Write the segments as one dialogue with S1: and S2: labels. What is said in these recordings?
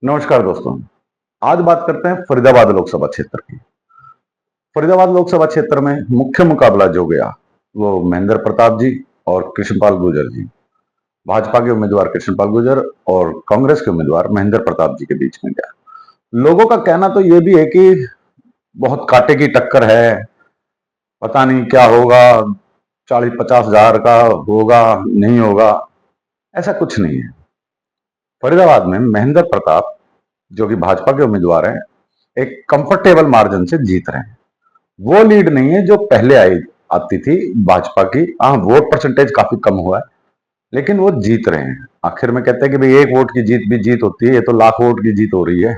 S1: नमस्कार दोस्तों। आज बात करते हैं फरीदाबाद लोकसभा क्षेत्र की। फरीदाबाद लोकसभा क्षेत्र में मुख्य मुकाबला जो गया वो महेंद्र प्रताप जी और कृष्णपाल गुर्जर जी। भाजपा के उम्मीदवार कृष्णपाल गुर्जर और कांग्रेस के उम्मीदवार महेंद्र प्रताप जी के बीच में गया। लोगों का कहना तो ये भी है कि बहुत कांटे की टक्कर है, पता नहीं क्या होगा, 40-50 हजार का होगा, नहीं होगा। ऐसा कुछ नहीं है। फरीदाबाद में महेंद्र प्रताप जो कि भाजपा के उम्मीदवार हैं, एक कंफर्टेबल मार्जिन से जीत रहे हैं। वो लीड नहीं है जो पहले आई आती थी भाजपा की। हाँ, वोट परसेंटेज काफी कम हुआ है, लेकिन वो जीत रहे हैं। आखिर में कहते हैं कि भाई एक वोट की जीत भी जीत होती है, ये तो लाख वोट की जीत हो रही है।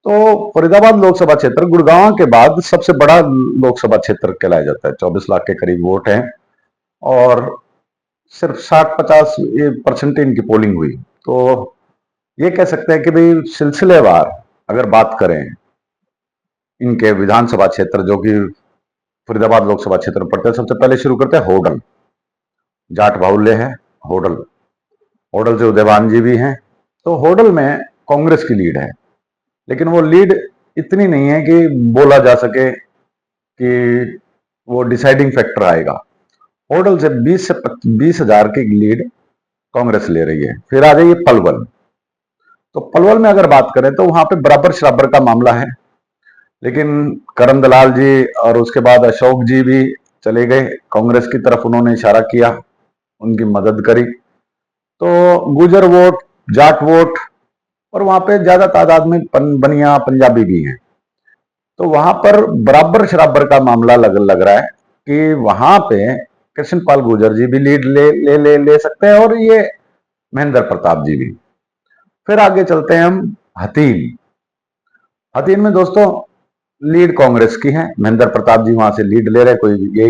S1: तो फरीदाबाद लोकसभा क्षेत्र गुड़गांव के बाद सबसे बड़ा लोकसभा क्षेत्र कहलाया जाता है। 24 लाख के करीब वोट हैं और सिर्फ 60-50% इनकी पोलिंग हुई। तो ये कह सकते हैं कि भाई सिलसिलेवार अगर बात करें इनके विधानसभा क्षेत्र जो कि फरीदाबाद लोकसभा क्षेत्र में पड़ते हैं, सबसे पहले शुरू करते हैं होडल। जाट बाहुल्य है होडल। होडल से उदयभान जी भी हैं। तो होडल में कांग्रेस की लीड है, लेकिन वो लीड इतनी नहीं है कि बोला जा सके कि वो डिसाइडिंग फैक्टर आएगा। होडल से 20 से 20 हजार की लीड कांग्रेस ले रही है। फिर आ जाइए पलवल। तो पलवल में अगर बात करें तो वहां पे बराबर शराबर का मामला है, लेकिन करण दलाल जी और उसके बाद अशोक जी भी चले गए कांग्रेस की तरफ। उन्होंने इशारा किया, उनकी मदद करी। तो गुजर वोट, जाट वोट और वहां पे ज्यादा तादाद में बनिया पंजाबी भी हैं। तो वहां पर बराबर शराबर का मामला लग रहा है कि वहां पे कृष्णपाल गुर्जर जी भी लीड ले सकते हैं और ये महेंद्र प्रताप जी भी। फिर आगे चलते हैं हम हथीन। हथीन में दोस्तों लीड कांग्रेस की है। महेंद्र प्रताप जी वहां से लीड ले रहे,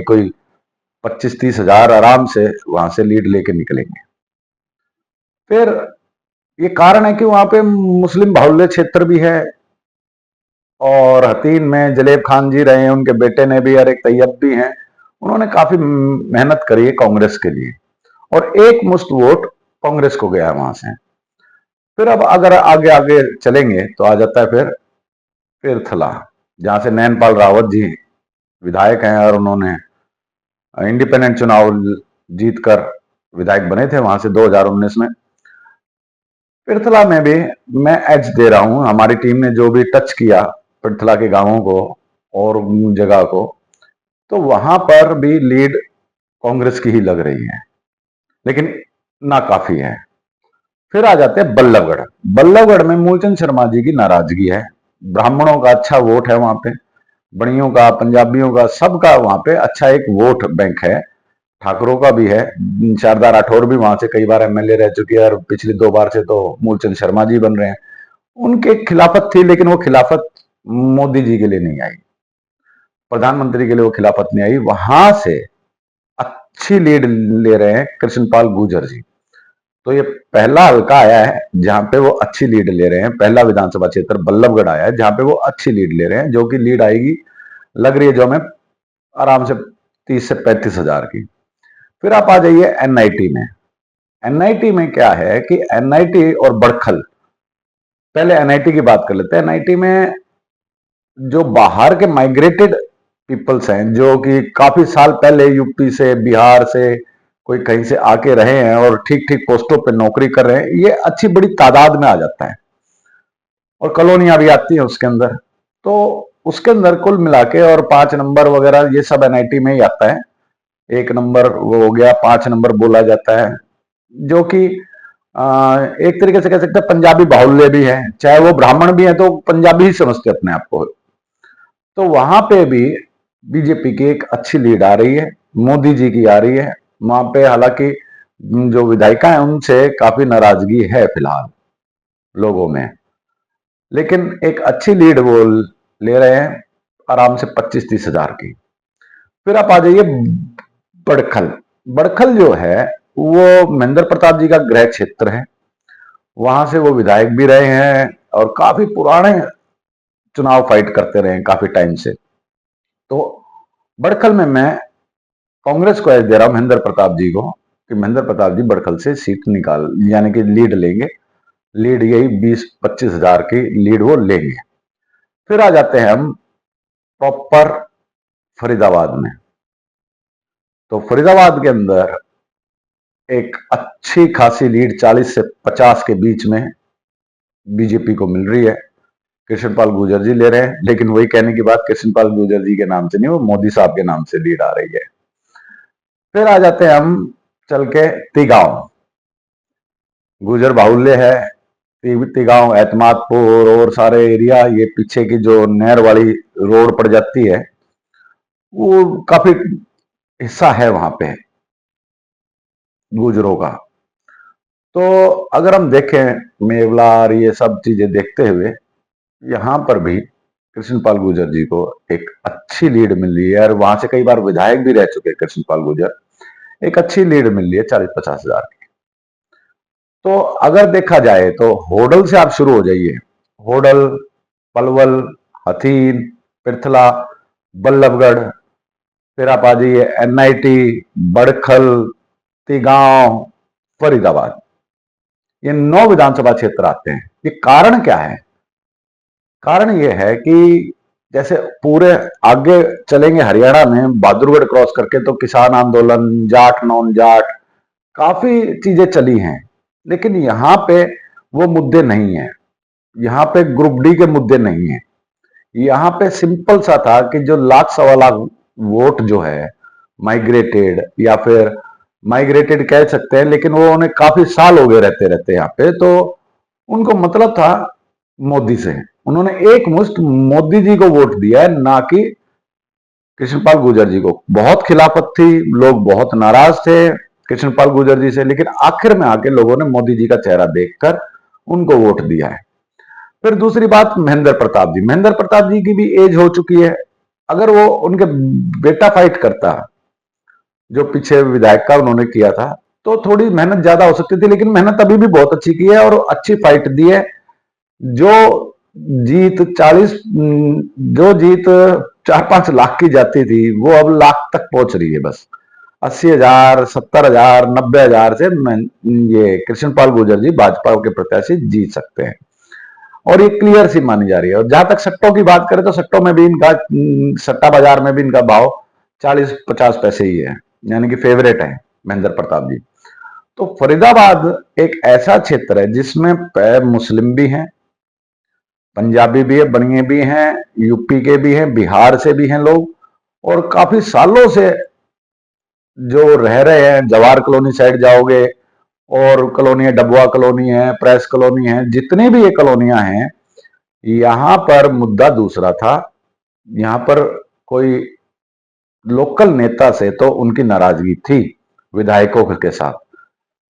S1: कोई 25-30 हजार आराम से वहां से लीड लेके निकलेंगे। फिर ये कारण है कि वहां पे मुस्लिम बाहुल्य क्षेत्र भी है और हतीन में जलेब खान जी रहे हैं, उनके बेटे ने भी, और एक तैयब भी हैं। उन्होंने काफी मेहनत करी है कांग्रेस के लिए और एक मुश्त वोट कांग्रेस को गया है वहां से। फिर अब अगर आगे आगे चलेंगे तो आ जाता है फिर तीर्थला, जहां से नैनपाल रावत जी विधायक हैं और उन्होंने इंडिपेंडेंट चुनाव जीतकर विधायक बने थे वहां से 2019 में। पृथला में भी मैं एच दे रहा हूं। हमारी टीम ने जो भी टच किया पृथला के गांवों को और जगह को, तो वहां पर भी लीड कांग्रेस की ही लग रही है, लेकिन नाकाफी है। फिर आ जाते हैं बल्लभगढ़। बल्लभगढ़ में मूलचंद शर्मा जी की नाराजगी है। ब्राह्मणों का अच्छा वोट है वहां पे, बड़ियों का, पंजाबियों का, सबका वहां पे अच्छा एक वोट बैंक है। ठाकुरों का भी है। शारदा राठौर भी वहां से कई बार एमएलए रह चुकी है और पिछली 2 बार से तो मूलचंद शर्मा जी बन रहे हैं। उनके खिलाफत थी, लेकिन वो खिलाफत मोदी जी के लिए नहीं आई, प्रधानमंत्री के लिए वो खिलाफत नहीं आई। वहां से अच्छी लीड ले रहे हैं कृष्णपाल गुर्जर जी। तो ये पहला हल्का आया है जहां पे वो अच्छी लीड ले रहे हैं। पहला विधानसभा क्षेत्र बल्लभगढ़ आया है जहां पे वो अच्छी लीड ले रहे हैं, जो कि लीड आएगी लग रही है जो हमें आराम से 30 से 35 हजार की। फिर आप आ जाइए एनआईटी में। एनआईटी में क्या है कि एनआईटी और बड़खल, पहले एनआईटी की बात कर लेते हैं। एनआईटी में जो बाहर के माइग्रेटेड पीपल्स हैं, जो कि काफी साल पहले यूपी से, बिहार से, कोई कहीं से आके रहे हैं और ठीक ठीक पोस्टों पे नौकरी कर रहे हैं, ये अच्छी बड़ी तादाद में आ जाता है और कॉलोनियां भी आती हैं उसके अंदर। तो उसके अंदर कुल मिला के और 5 नंबर वगैरह ये सब एनआईटी में ही आता है। 1 नंबर वो हो गया, 5 नंबर बोला जाता है, जो कि एक तरीके से कह सकते हैं पंजाबी बाहुल्य भी है। चाहे वो ब्राह्मण भी है तो पंजाबी ही समझते अपने आप को। तो वहां पे भी बीजेपी की एक अच्छी लीड आ रही है, मोदी जी की आ रही है। वहां पे हालांकि जो विधायिका है उनसे काफी नाराजगी है फिलहाल लोगों में, लेकिन एक अच्छी लीड वो ले रहे हैं आराम से 25-30 हजार की। फिर आप आ जाइए बड़खल। बड़खल जो है वो महेंद्र प्रताप जी का गृह क्षेत्र है। वहां से वो विधायक भी रहे हैं और काफी पुराने चुनाव फाइट करते रहे हैं काफी टाइम से। तो बड़खल में मैं कांग्रेस को एज दे रहा हूं महेंद्र प्रताप जी को, कि महेंद्र प्रताप जी बड़खल से सीट निकाल यानी कि लीड लेंगे लीड यही 20-25 हजार की लीड वो लेंगे। फिर आ जाते हैं हम प्रॉपर फरीदाबाद में। तो फरीदाबाद के अंदर एक अच्छी खासी लीड 40 से 50 के बीच में बीजेपी को मिल रही है। कृष्णपाल गुर्जर जी ले रहे हैं, लेकिन वही कहने की बात, कृष्णपाल गुर्जर जी के नाम से नहीं, वो मोदी साहब के नाम से लीड आ रही है। फिर आ जाते हैं हम चल के तिगांव। गुर्जर बाहुल्य है, तिगांव, एतमादपुर और सारे एरिया, ये पीछे की जो नहर वाली रोड पड़ जाती है, वो काफी हिस्सा है वहां पे गुजरों का। तो अगर हम देखें मेवलार, ये सब चीजें देखते हुए, यहां पर भी कृष्णपाल गुर्जर जी को एक अच्छी लीड मिल रही है, और वहां से कई बार विधायक भी रह चुके कृष्णपाल गुर्जर। एक अच्छी लीड मिल रही है 40-50 हजार की। तो अगर देखा जाए तो होडल से आप शुरू हो जाइए, होडल, पलवल, हथीन, पृथला, बल्लभगढ़, फिर आप आ जाइए एनआईटी, बड़खल, तिगांव, फरीदाबाद, ये 9 विधानसभा क्षेत्र आते हैं। ये कारण क्या है? कारण ये है कि जैसे पूरे आगे चलेंगे हरियाणा में बहादुरगढ़ क्रॉस करके, तो किसान आंदोलन, जाट नॉन जाट, काफी चीजें चली हैं, लेकिन यहां पे वो मुद्दे नहीं है। यहाँ पे ग्रुप डी के मुद्दे नहीं है। यहाँ पे सिंपल सा था कि जो लाख सवा लाख वोट जो है माइग्रेटेड, या फिर माइग्रेटेड कह सकते हैं, लेकिन वो उन्हें काफी साल हो गए रहते रहते यहाँ पे, तो उनको मतलब था मोदी से। उन्होंने एक मुश्त मोदी जी को वोट दिया है, ना कि कृष्णपाल गुर्जर जी को। बहुत खिलाफत थी, लोग बहुत नाराज थे कृष्णपाल गुर्जर जी से, लेकिन आखिर में आके लोगों ने मोदी जी का चेहरा देखकर उनको वोट दिया है। फिर दूसरी बात, महेंद्र प्रताप जी। महेंद्र प्रताप जी की भी एज हो चुकी है। अगर वो उनके बेटा फाइट करता, जो पीछे विधायक का उन्होंने किया था, तो थोड़ी मेहनत ज्यादा हो सकती थी, लेकिन मेहनत अभी भी बहुत अच्छी की है और अच्छी फाइट दी है। जो जीत 40, जो जीत 4-5 लाख की जाती थी, वो अब लाख तक पहुंच रही है। बस 80,000, 70,000, 90,000 से ये कृष्णपाल गुर्जर जी भाजपा के प्रत्याशी जीत सकते हैं, और ये क्लियर सी मानी जा रही है। और जहां तक सट्टों की बात करें, तो सट्टों में भी इनका, सट्टा बाजार में भी इनका भाव 40-50 पैसे ही है, यानी कि फेवरेट है महेंद्र प्रताप जी। तो फरीदाबाद एक ऐसा क्षेत्र है जिसमें मुस्लिम भी हैं, पंजाबी भी है, बनिए भी हैं, यूपी के भी हैं, बिहार से भी हैं लोग, और काफी सालों से जो रह रहे हैं। जवाहर कॉलोनी साइड जाओगे, और कॉलोनी है, डबुआ कॉलोनी है, प्रेस कॉलोनी है, जितनी भी ये कॉलोनियां हैं, यहां पर मुद्दा दूसरा था। यहां पर कोई लोकल नेता से तो उनकी नाराजगी थी विधायकों के साथ,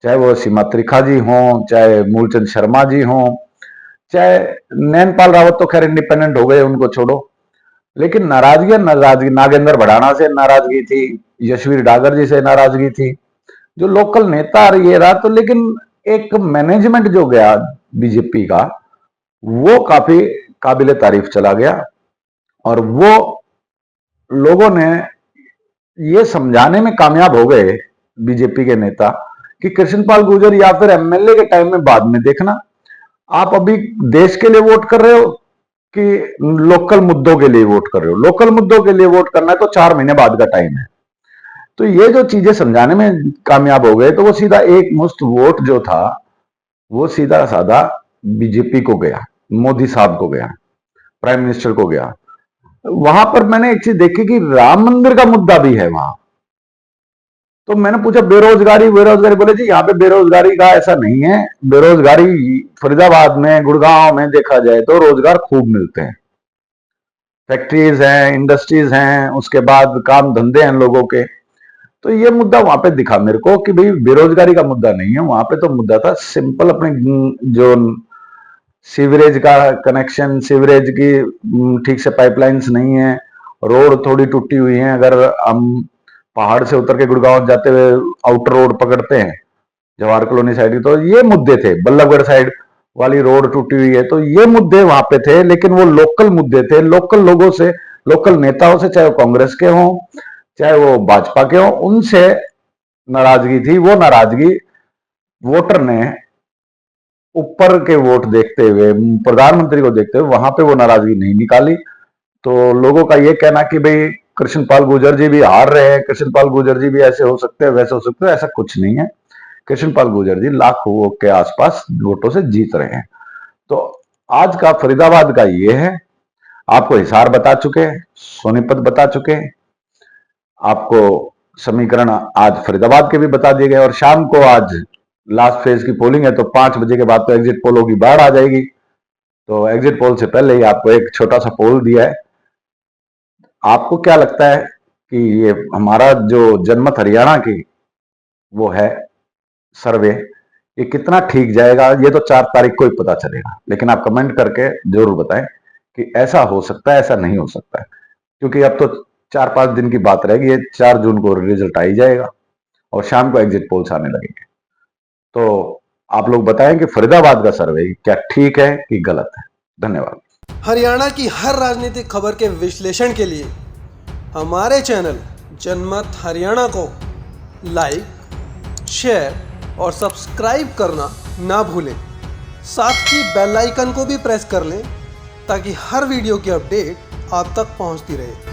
S1: चाहे वो सीमा त्रिखा जी हों, चाहे मूलचंद शर्मा जी हों, चाहे नैनपाल रावत तो खैर इंडिपेंडेंट हो गए, उनको छोड़ो, लेकिन नाराजगी नागेंद्र भड़ाना से नाराजगी थी, यशवीर डागर जी से नाराजगी थी, जो लोकल नेता ये रहा। तो लेकिन एक मैनेजमेंट जो गया बीजेपी का, वो काफी काबिले तारीफ चला गया, और वो लोगों ने ये समझाने में कामयाब हो गए, बीजेपी के नेता, कि कृष्णपाल गुर्जर या फिर एमएलए के टाइम में बाद में देखना, आप अभी देश के लिए वोट कर रहे हो कि लोकल मुद्दों के लिए वोट कर रहे हो। लोकल मुद्दों के लिए वोट करना है तो 4 महीने बाद का टाइम है। तो ये जो चीजें समझाने में कामयाब हो गए, तो वो सीधा एक मुश्त वोट जो था, वो सीधा साधा बीजेपी को गया, मोदी साहब को गया, प्राइम मिनिस्टर को गया। वहां पर मैंने एक चीज देखी कि राम मंदिर का मुद्दा भी है वहां। तो मैंने पूछा बेरोजगारी, बेरोजगारी, बोले जी यहाँ पे बेरोजगारी का ऐसा नहीं है। बेरोजगारी फरीदाबाद में, गुड़गांव में देखा जाए तो रोजगार खूब मिलते हैं, फैक्ट्रीज हैं, इंडस्ट्रीज हैं, उसके बाद काम धंधे हैं लोगों के। तो ये मुद्दा वहां पे दिखा मेरे को कि भाई बेरोजगारी का मुद्दा नहीं है वहां पे। तो मुद्दा था सिंपल, अपने जो सीवरेज का कनेक्शन, सीवरेज की ठीक से पाइपलाइंस नहीं है, रोड थोड़ी टूटी हुई है। अगर हम पहाड़ से उतर के गुड़गांव जाते हुए आउटर रोड पकड़ते हैं जवाहर कॉलोनी साइड, तो ये मुद्दे थे। बल्लभगढ़ साइड वाली रोड टूटी हुई है, तो ये मुद्दे वहां पे थे, लेकिन वो लोकल मुद्दे थे, लोकल लोगों से, लोकल नेताओं से, चाहे वो कांग्रेस के हों, चाहे वो भाजपा के हों, उनसे नाराजगी थी। वो नाराजगी वोटर ने ऊपर के वोट देखते हुए, प्रधानमंत्री को देखते हुए वहां पे वो नाराजगी नहीं निकाली। तो लोगों का ये कहना कि भाई कृष्णपाल गुर्जर जी भी हार रहे हैं, कृष्णपाल गुर्जर जी भी ऐसे हो सकते हैं, वैसे हो सकते हैं, ऐसा कुछ नहीं है। कृष्णपाल गुर्जर जी लाखों के आसपास वोटों से जीत रहे हैं। तो आज का फरीदाबाद का ये है। आपको हिसार बता चुके, सोनीपत बता चुके, आपको समीकरण आज फरीदाबाद के भी बता दिए गए, और शाम को आज लास्ट फेज की पोलिंग है, तो 5 बजे के बाद तो एग्जिट पोलों की बाढ़ आ जाएगी। तो एग्जिट पोल से पहले ही आपको एक छोटा सा पोल दिया है। आपको क्या लगता है कि ये हमारा जो जनमत हरियाणा की वो है सर्वे, ये कितना ठीक जाएगा? ये तो 4 तारीख को ही पता चलेगा, लेकिन आप कमेंट करके जरूर बताएं कि ऐसा हो सकता है, ऐसा नहीं हो सकता है, क्योंकि अब तो 4-5 दिन की बात रहेगी। ये 4 जून को रिजल्ट आ ही जाएगा और शाम को एग्जिट पोल्स आने लगेंगे। तो आप लोग बताएं कि फरीदाबाद का सर्वे क्या ठीक है कि गलत है। धन्यवाद।
S2: हरियाणा की हर राजनीतिक खबर के विश्लेषण के लिए हमारे चैनल जनमत हरियाणा को लाइक, शेयर और सब्सक्राइब करना ना भूलें। साथ ही बेल आइकन को भी प्रेस कर लें ताकि हर वीडियो की अपडेट आप तक पहुंचती रहे।